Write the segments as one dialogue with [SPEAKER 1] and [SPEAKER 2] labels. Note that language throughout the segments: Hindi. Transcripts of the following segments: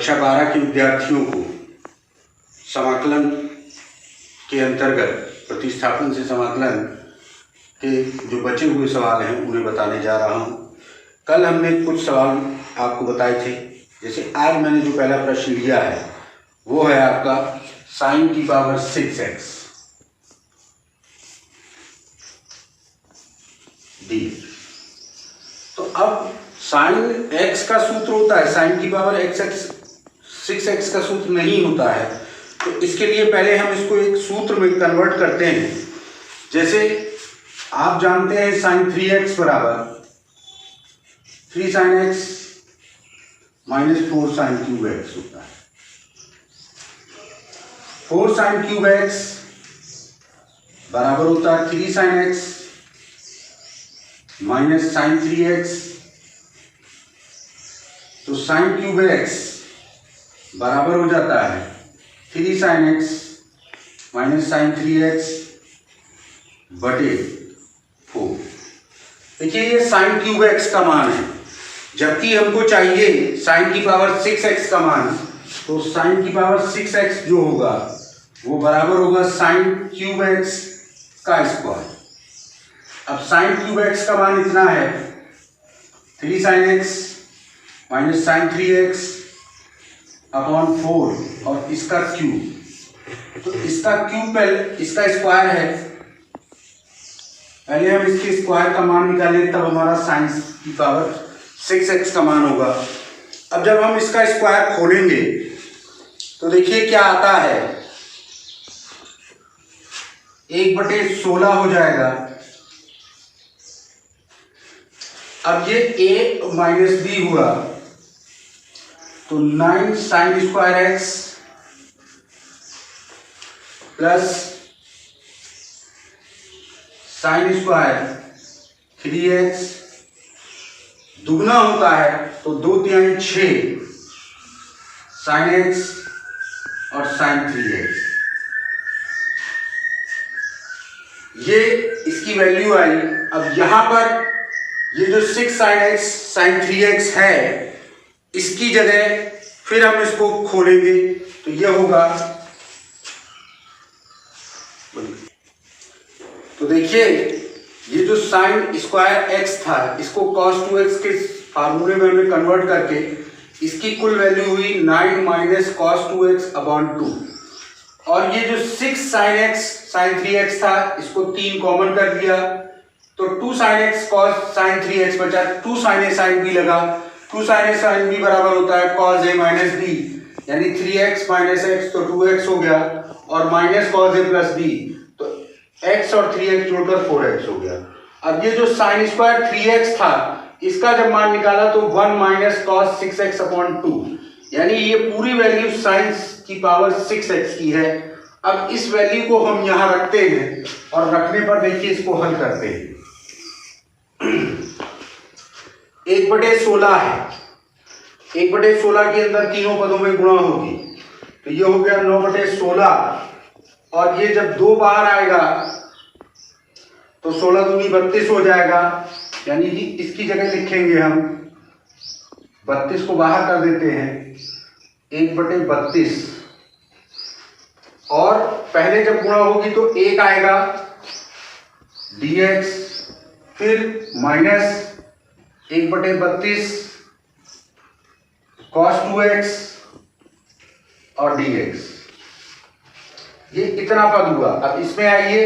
[SPEAKER 1] कक्षा 12 के विद्यार्थियों को समाकलन के अंतर्गत प्रतिस्थापन से समाकलन के जो बचे हुए सवाल हैं उन्हें बताने जा रहा हूं। कल हमने कुछ सवाल आपको बताए थे, जैसे आज मैंने जो पहला प्रश्न लिया है वो है आपका sin की पावर 6x डी। तो अब sin x का सूत्र होता है, sin की पावर 6x का सूत्र नहीं होता है। तो इसके लिए पहले हम इसको एक सूत्र में कन्वर्ट करते हैं। जैसे आप जानते हैं sin 3x बराबर 3 sin x minus 4 sin cube x होता है। 4 sin क्यूब x बराबर होता है 3 sin x minus sin 3x। तो sin क्यूब x बराबर हो जाता है 3 sin x minus sin 3x बटे 4। देखिए ये sin क्यूब x का मान है, जबकि हमको चाहिए sin की पावर 6x का मान। तो sin की पावर 6x जो होगा वो बराबर होगा sin क्यूब x का स्क्वायर। अब sin क्यूब x का मान इतना है 3 sin x minus sin 3x upon 4 और इसका क्यूब। तो इसका क्यूब पहले इसका स्क्वायर है, पहले हम इसके स्क्वायर का मान निकालें तब हमारा sin की पावर 6x का मान होगा। अब जब हम इसका स्क्वायर खोलेंगे तो देखिए क्या आता है, 1/16 हो जाएगा। अब ये a माइनस b हुआ तो 9 sin square x plus sin square 3x दुगना होता है तो 2 3 6 sin x और sin 3x। ये इसकी वैल्यू आई। अब यहां पर ये जो 6 sin x sin 3x है इसकी जगह फिर हम इसको खोलेंगे तो ये होगा। तो देखिए ये जो sin स्क्वायर x था इसको cos 2x के फार्मूले में हमने कन्वर्ट करके इसकी कुल वैल्यू हुई 9 माइनस cos 2x अपॉन 2। और ये जो 6 sin x sin 3x था इसको 3 कॉमन कर दिया तो 2 sin x cos sin 3x बचा, 2 sin a sin b लगा। 2 sin a sin b बराबर होता है cos a माइनस b, यानी 3x माइनस x तो 2x हो गया और minus cos a plus b तो x और 3x जोड़कर 4x हो गया। अब ये जो sin स्क्वायर 3x था इसका जब मान निकाला तो 1 माइनस cos 6x अपॉन 2, यानी ये पूरी वैल्यू sin की पावर 6x की है। अब इस वैल्यू को हम यहां रखते हैं और रखने पर देखिए इसको हल करते हैं। 1/16 है, 1/16 के अंदर तीनों पदों में गुणा होगी तो ये हो गया 9/16 और ये जब 2 बाहर आएगा तो 16 दूनी 32 हो जाएगा, यानी कि इसकी जगह लिखेंगे हम 32 को बाहर कर देते हैं 1/32 और पहले जब गुणा होगी तो 1 आएगा dx फिर माइनस 1/32 cos 2x और dx। ये इतना पद हुआ। अब इसमें आइए,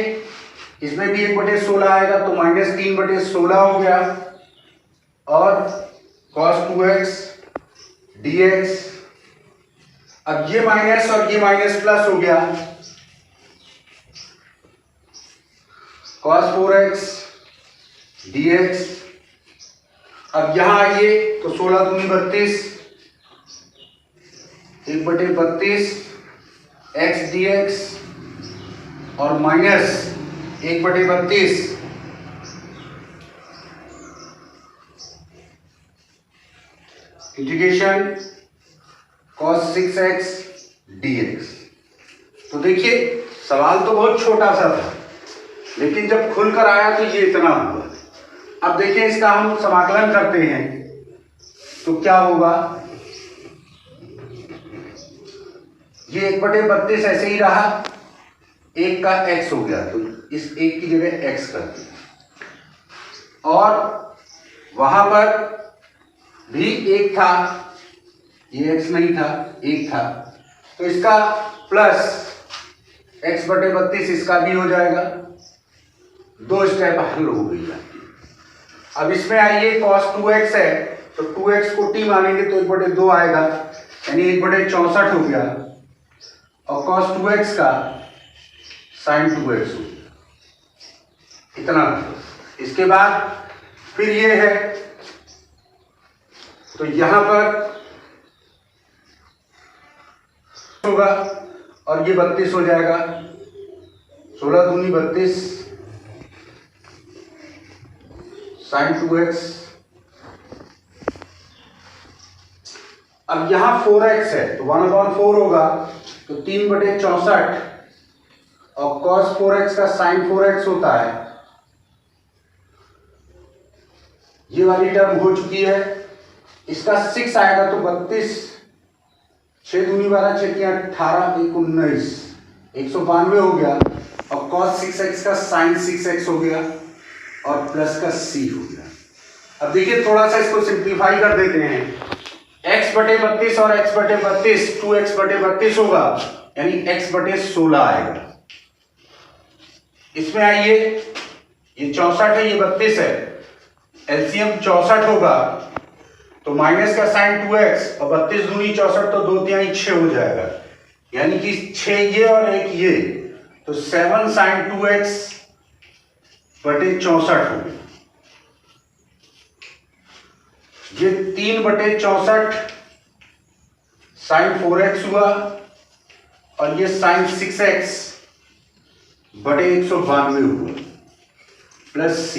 [SPEAKER 1] इसमें भी 1/16 आएगा तो माइनस 3/16 हो गया और cos 2x dx। अब ये माइनस और ये माइनस प्लस हो गया cos 4x dx। अब यहां आइए तो 16 दूनी 32 1/32 x dx और minus 1/32 integration cos 6x dx। तो देखिए सवाल तो बहुत छोटा सा था लेकिन जब खुलकर आया तो ये इतना हुआ। अब देखिए इसका हम समाकलन करते हैं तो क्या होगा, ये 1/32 ऐसे ही रहा, एक का x हो गया, तो इस एक की जगह x कर दिया। और वहां पर भी एक था, ये x नहीं था, एक था, तो इसका प्लस x/32 इसका भी हो जाएगा। दो स्टेप हल हो गई है। अब इसमें आइए cos 2x है, तो 2x को t मानेंगे तो 1/2 आएगा, यानी 1/64 हो गया, और cos 2x का sin 2x हो गया, इतना। इसके बाद फिर ये है, तो यहां पर होगा और ये 32 हो जाएगा, 16 दूनी 32 sin 2x। अब यहां 4x है तो 1/4 होगा, तो 3/64, और cos 4x का sin 4x होता है। ये वाली टर्म हो चुकी है। इसका 6 आएगा तो 32, 6 दूनी 12, 6 18, 19, 192 हो गया, और cos 6x का sin 6x हो गया, और प्लस का c हो गया। अब देखिए थोड़ा सा इसको सिंप्लीफाई कर देते हैं। x/32 और x/32 2x/32 होगा, यानी x/16 आएगा। इसमें आइए, ये 64 है, ये 32 है, एलसीएम 64 होगा, तो माइनस का साइन 2x और 32 दूनी 64, तो 2 तिहाई 6 हो जाएगा, यानी कि 6 ये और 1 ये, तो 7 sin 2x बटे 64 हो गया। ये 3/64 sin 4x हुआ, और ये sin 6x बटे 192 हुआ, प्लस c।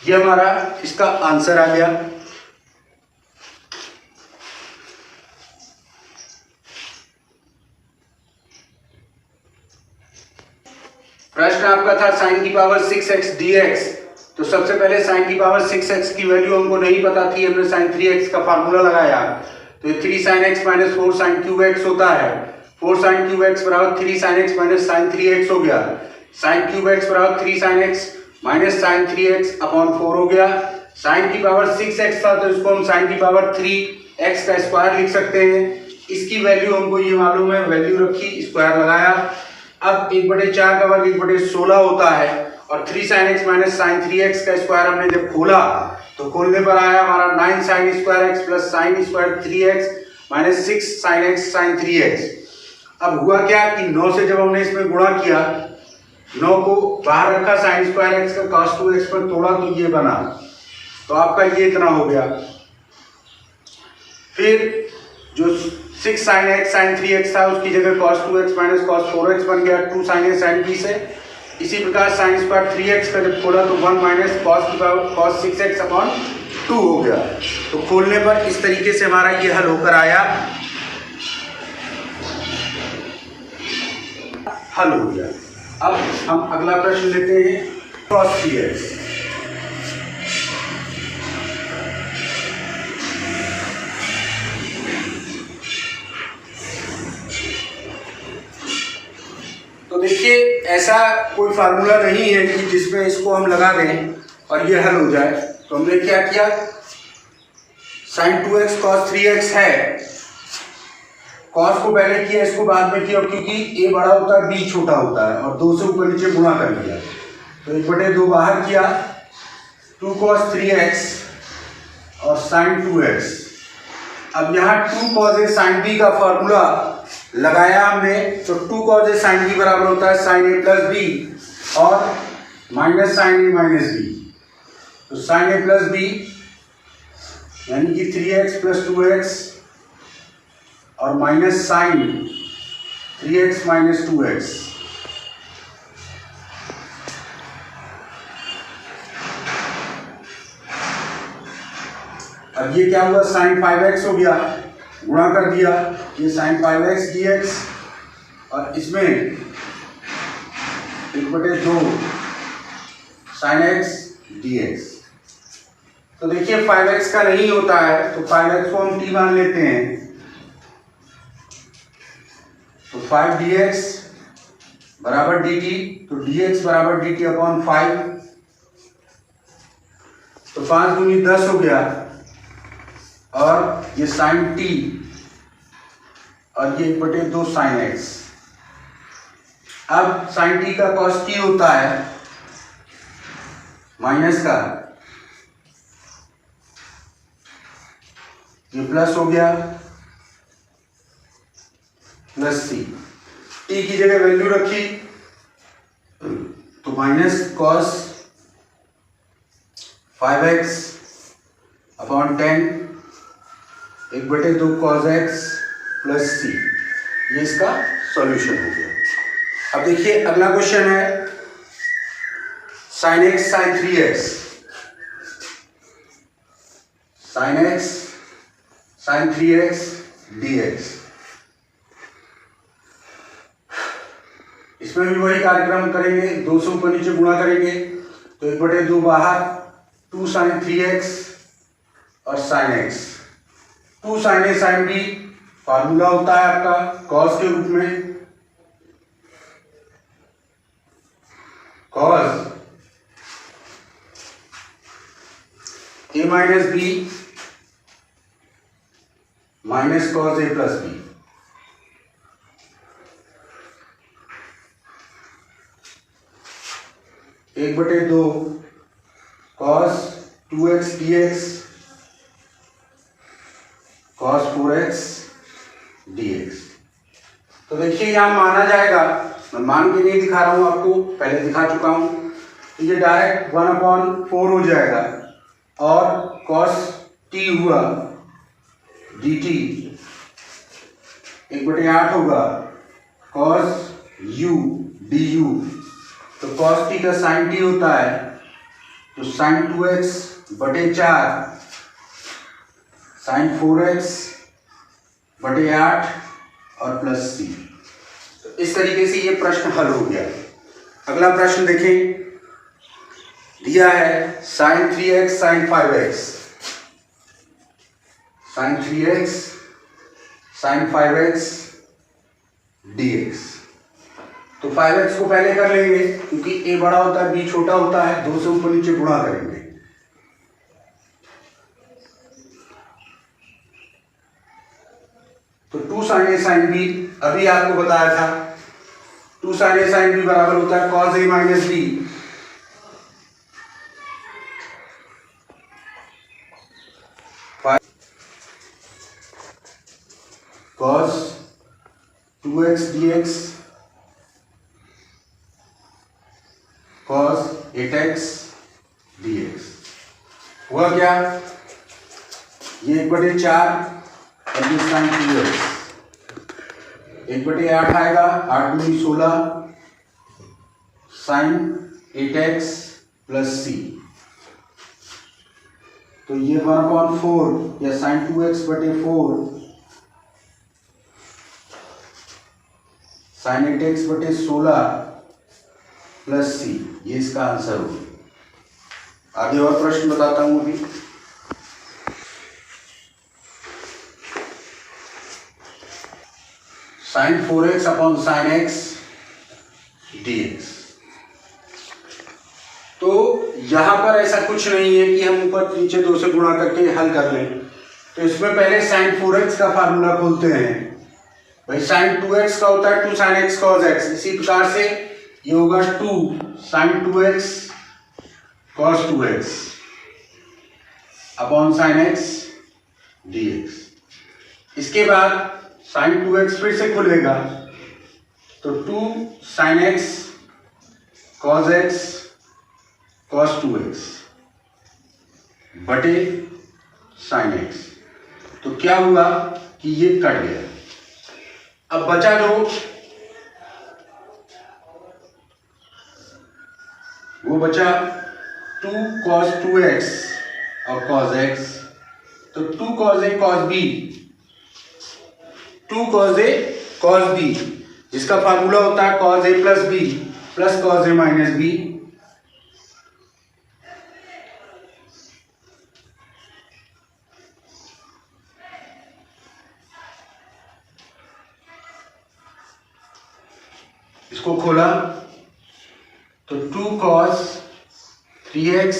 [SPEAKER 1] ये हमारा इसका आंसर आ गया। प्रश्न आपका था sin की पावर 6x dx, तो सबसे पहले sin की पावर 6x की वैल्यू हमको नहीं पता थी, हमने sin 3x का फार्मूला लगाया, तो ये 3 sin x minus 4 sin cube x होता है। 4 sin क्यूब x बराबर 3 sin x minus sin 3x हो गया। sin क्यूब x बराबर 3 sin x minus sin 3x upon 4 हो गया। sin की पावर 6x था, तो इसको हम sin की पावर 3x का स्क्वायर लिख सकते हैं। इसकी वैल्यू हमको ये मालूम है, वैल्यू रखी, स्क्वायर लगाया। अब 1/4 का वर्ग 1/16 होता है, और 3 sin x minus sin 3x का स्क्वायर हमने जब खोला, तो खोलने पर आया हमारा 9 sin square x plus sin square 3x minus 6 sin x sin 3x। अब हुआ क्या कि 9 से जब हमने इसमें गुणा किया, 9 को बाहर रखा, sin स्क्वायर x का cos 2x पर तोड़ा, तो ये बना, तो आपका ये इतना हो गया। फिर जो 6 sin x sin 3x था, उसकी जगह cos 2x minus cos 4x बन गया, 2 sin a sin b से। इसी प्रकार sin स्क्वायर 3x का जब खोला, तो 1 माइनस cos की पावर cos 6x अपॉन 2 हो गया। तो खोलने पर इस तरीके से हमारा ये हल होकर आया, हल हो गया। अब हम अगला प्रश्न लेते हैं, cos 3x। तो देखिए ऐसा कोई फार्मूला नहीं है कि जिसमें इसको हम लगा दें और ये हल हो जाए। तो हमने क्या किया, sin 2x cos 3x है, cos को पहले किया, इसको बाद में किया, क्योंकि a बड़ा होता है b छोटा होता है, और 2 से ऊपर नीचे गुणा कर लिया, तो 1/2 बाहर किया, 2 cos 3x और sin 2x। अब यहाँ 2 cos a sin b का फॉर्मूला लगाया हमने, तो 2 cos a sin b बराबर होता है sin a प्लस b और minus sin a minus b, तो sin a प्लस b यानी कि 3x प्लस 2x और minus sin 3x minus 2x। अब ये क्या हुआ, sin 5x हो गया, गुणा कर दिया, ये sin 5x dx, और इसमें 1/2 sin x dx। तो देखिए 5x का नहीं होता है, तो 5x को हम t मान लेते हैं, तो 5 dx बराबर dt, तो dx बराबर dt अपॉन 5, तो 5 दूनी 10 हो गया, और ये साइन t और ये 1/2 साइन x। अब साइन t का कॉस t होता है माइनस का, ये प्लस हो गया प्लस सी, टी की जगह वैल्यू रखी तो minus cos 5x upon 10 1/2 cos x plus c, ये इसका सॉल्यूशन हो गया। अब देखिए अगला क्वेश्चन है sine x sine 3x, sine x sine 3x dx। इसमें भी वही कार्यक्रम करेंगे, 2 से ऊपर नीचे गुणा करेंगे, तो 1/2 बाहर, 2 साइन 3x और sine x, 2 sine a sine b formula होता है आपका कॉस के रूप में, cos a minus b minus cos a plus b। एक बटे 2 cos 2x dx cos 4x dx। तो देखिए यहां माना जाएगा, मैं मान के नहीं दिखा रहा हूं आपको, पहले दिखा चुका हूं, तो ये डायरेक्ट 1/4 हो जाएगा, और कॉस t हुआ dt 1/8 होगा कॉस u du, तो कॉस टी का साइन टी होता है, तो साइन 2x/4 साइन 4x/8 और प्लस सी। तो इस तरीके से ये प्रश्न हल हो गया। अगला प्रश्न देखें, दिया है sine 3x sine 5x, sine 3x sine 5x dx। तो 5x को पहले कर लेंगे क्योंकि a बड़ा होता है b छोटा होता है, 2 से ऊपर नीचे गुणा करेंगे, तो 2 साइन a साइन b, अभी आपको बताया था 2 साइन a साइन b बराबर होता है cos a minus b, cos 2x dx cos 8x dx। हुआ क्या, ये 1/4 और ये साइन 2x, 1/8 आएगा, 8 दूनी 16 साइन 8x प्लस सी, तो ये 1/4 या sign 2x/4 sign 8x/16 plus c, ये इसका आंसर होगा। आगे और प्रश्न बताता हूं अभी। Sine 4x upon sine x dx। तो यहां पर ऐसा कुछ नहीं है कि हम ऊपर नीचे 2 से गुणा करके हल कर लें, तो इसमें पहले साइन 4x का फार्मूला खोलते हैं। भाई साइन 2x का होता है 2 साइन x cos x, इसी प्रकार से ये होगा 2 sine 2x cos 2x upon sine x dx। इसके बाद साइन 2x फिर से खुलेगा, तो 2 sign x cos x cos 2x बटे साइन x, तो क्या हुआ कि ये कट गया। अब बचा जो वो बचा 2 cos 2x और cos x, तो 2 cos a cos b, 2 cos a cos b, जिसका फार्मूला होता है cos a plus b plus cos a minus b, इसको खोला तो 2 cos 3x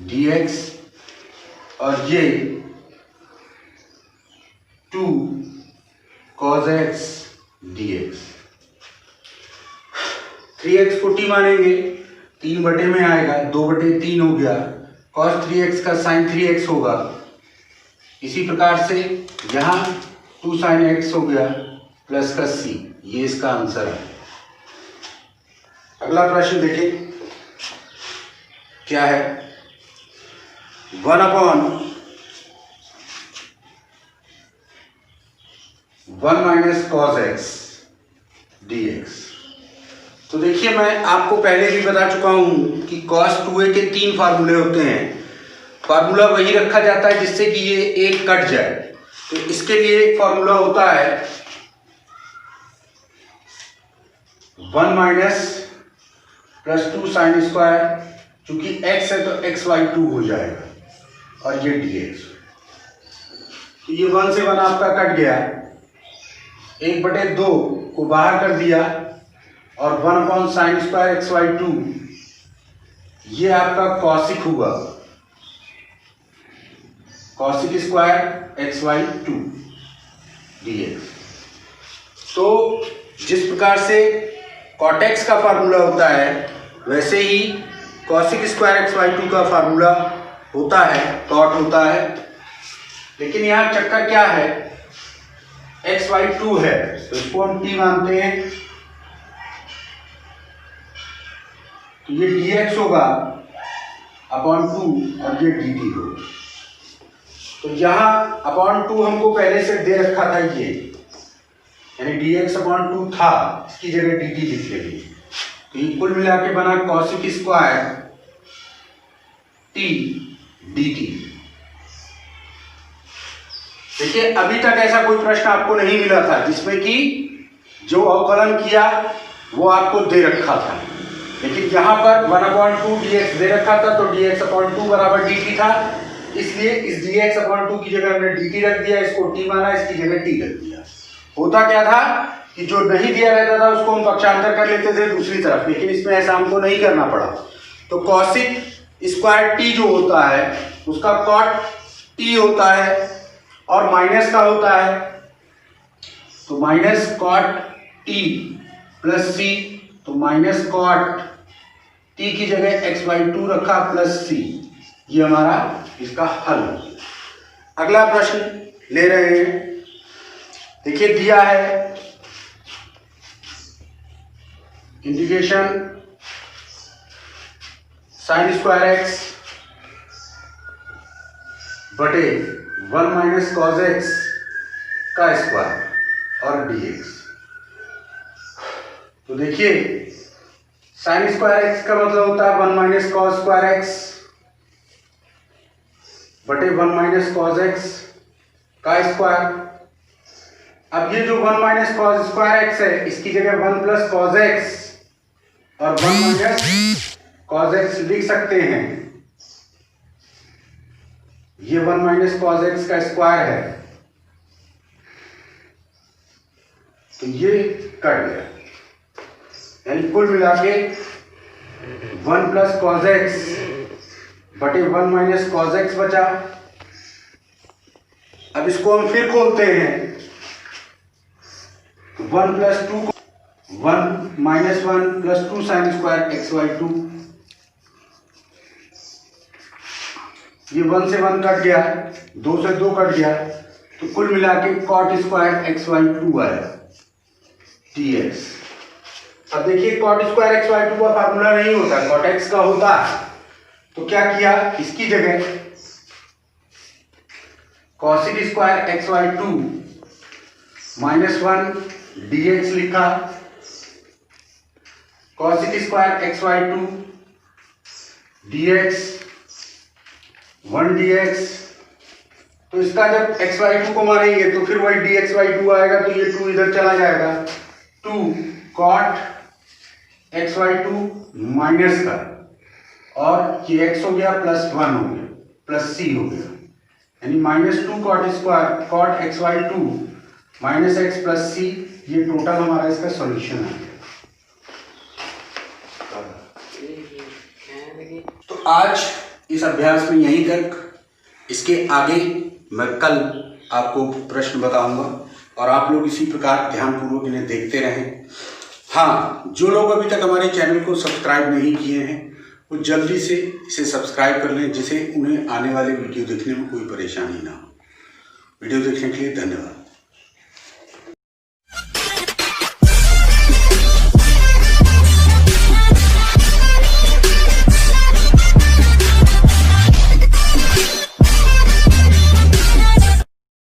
[SPEAKER 1] dx और ये 2 cos x dx। 3x को t मानेंगे, 3 बटे में आएगा, 2 बटे 3 हो गया, cos 3x का sin 3x होगा। इसी प्रकार से यहाँ 2 sin x हो गया प्लस का c, ये इसका आंसर है। अगला प्रश्न देखिए क्या है। 1/1 माइनस cos x dx। तो देखिए मैं आपको पहले भी बता चुका हूं कि cos 2a के 3 फार्मूले होते हैं। फार्मूला वही रखा जाता है जिससे कि ये एक कट जाए। तो इसके लिए एक फार्मूला होता है 1 माइनस प्लस 2 साइन स्क्वायर, चूंकि x है तो x/2 हो जाएगा और ये dx। तो ये 1 से 1 आपका कट गया, 1/2 को बाहर कर दिया और 1 साइन स्क्वायर x/2 ये आपका कॉसिक हुआ, कॉसिक स्क्वायर x/2 dx। तो जिस प्रकार से कॉटेक्स का फार्मूला होता है वैसे ही कॉसिक स्क्वायर x/2 का फार्मूला होता है, कॉट होता है। लेकिन यहाँ चक्कर क्या है, x/2 है तो इसको हम t मानते हैं, तो ये dx होगा अपॉन 2 और ये dt होगा। तो यहाँ अपॉन 2 हमको पहले से दे रखा था, ये यानी dx अपॉन 2 था, इसकी जगह dt लिख लेंगे। तो ये कुल मिला के बना कॉसिक स्क्वायर t dt। देखिए अभी तक ऐसा कोई प्रश्न आपको नहीं मिला था जिसमें कि जो अवकलन किया वो आपको दे रखा था, लेकिन यहाँ पर 1/2 dx दे रखा था तो dx अपॉन 2 बराबर dt था, इसलिए इस dx अपॉन 2 की जगह हमने dt रख दिया, इसको t माना, इसकी जगह t रख दिया। होता क्या था कि जो नहीं दिया रहता था उसको हम पक्षांतर कर लेते थे दूसरी तरफ, लेकिन इसमें ऐसा हमको नहीं करना पड़ा। तो कॉसिक स्क्वायर t जो होता है उसका कॉट t होता है और माइनस का होता है, तो minus cot t plus c, तो माइनस कॉट t की जगह x/2 रखा प्लस c, ये हमारा इसका हल। अगला प्रश्न ले रहे हैं, देखिए दिया है इंटीग्रेशन साइन स्क्वायर x बटे 1 माइनस कॉस x का स्क्वायर और dx। तो देखिए साइन स्क्वायर x का मतलब होता है 1 माइनस कॉस स्क्वायर x बटे 1 माइनस कॉस x का स्क्वायर। अब ये जो 1 माइनस कॉस स्क्वायर x है इसकी जगह 1 प्लस कॉस x और 1 माइनस कॉस x लिख सकते हैं। ये 1 माइनस कॉस x का स्क्वायर है, तो ये कट गया, यानी कुल मिला के 1 प्लस कॉस x बटे 1 माइनस कॉस x बचा। अब इसको हम फिर खोलते हैं, 1 plus 2 1 minus 1 plus 2 sine square x/2, ये 1 से 1 कट गया, 2 से 2 कट गया, तो कुल मिला के कॉट स्क्वायर x/2 आया dx। अब देखिए कॉट स्क्वायर x/2 का फार्मूला नहीं होता, कॉट x का होता है। तो क्या किया, इसकी जगह cosec square x/2 minus 1 dx लिखा, cosec square x/2 dx 1 dx। तो इसका जब x/2 को मानेंगे तो फिर वही dx/2 आएगा, तो ये 2 इधर चला जाएगा, 2 cot x/2 माइनस का, और ये x हो गया प्लस 1 हो गया प्लस c हो गया, यानी -2 cot square cot x/2 minus x plus c, ये टोटल हमारा इसका सॉल्यूशन है। तो आज इस अभ्यास में यहीं तक। इसके आगे मैं कल आपको प्रश्न बताऊंगा और आप लोग इसी प्रकार ध्यानपूर्वक इन्हें देखते रहें। हाँ, जो लोग अभी तक हमारे चैनल को सब्सक्राइब नहीं किए हैं वो जल्दी से इसे सब्सक्राइब कर लें, जिससे उन्हें आने वाले वीडियो देखने में कोई परेशानी ना हो। वीडियो देखने के लिए धन्यवाद।